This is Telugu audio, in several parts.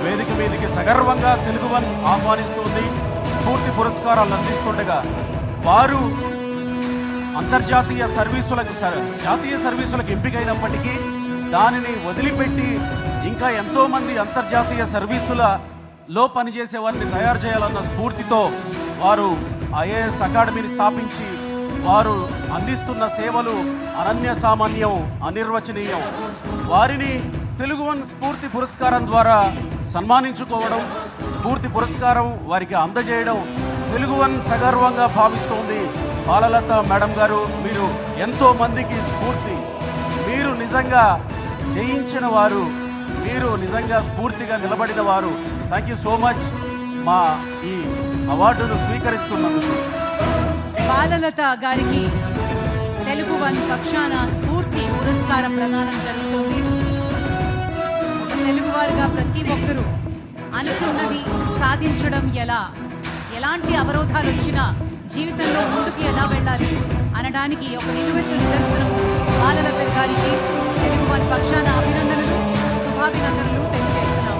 వేదిక మీదకి సగర్వంగా తెలుగు వన్ ఆహ్వానిస్తుంది. స్ఫూర్తి పురస్కారాలు అందిస్తుండగా వారు అంతర్జాతీయ జాతీయ సర్వీసులకు ఎంపికైనప్పటికీ దానిని వదిలిపెట్టి ఇంకా ఎంతోమంది అంతర్జాతీయ సర్వీసులలో పనిచేసే వారిని తయారు చేయాలన్న స్ఫూర్తితో వారు ఐఏఎస్ అకాడమీని స్థాపించి వారు అందిస్తున్న సేవలు అనన్య సామాన్యం, అనిర్వచనీయం. వారిని తెలుగు వన్ స్ఫూర్తి పురస్కారం ద్వారా సన్మానించుకోవడం, స్ఫూర్తి పురస్కారం వారికి అందజేయడం తెలుగు వన్ సగర్వంగా భావిస్తోంది. బాలలత మేడం గారు, మీరు ఎంతో మందికి స్ఫూర్తి. మీరు నిజంగా జయించిన వారు, మీరు నిజంగా స్ఫూర్తిగా నిలబడిన వారు. థ్యాంక్ యూ సో మచ్ మా ఈ అవార్డును స్వీకరిస్తున్నందుకు. బాలలత గారికి తెలుగు వన్ పక్షాన స్ఫూర్తి పురస్కారం ప్రదానం జరుగుతుంది. ఒక తెలుగువారుగా ప్రతి ఒక్కరూ అనుకున్నది సాధించడం ఎలాంటి అవరోధాలు వచ్చినా జీవితంలో ముందుకు ఎలా వెళ్ళాలి అనడానికి ఒక నిలువెత్తు నిదర్శనం. బాలలత గారికి తెలుగు వన్ పక్షాన అభినందనలు, శుభాభినందనలు తెలియజేస్తున్నాం.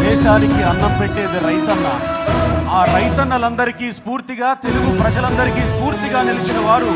దేశానికి అన్నం పెట్టేది రైతన్న. ఆ రైతన్నలందరికీ స్ఫూర్తిగా, తెలుగు ప్రజలందరికీ స్ఫూర్తిగా నిలిచిన వారు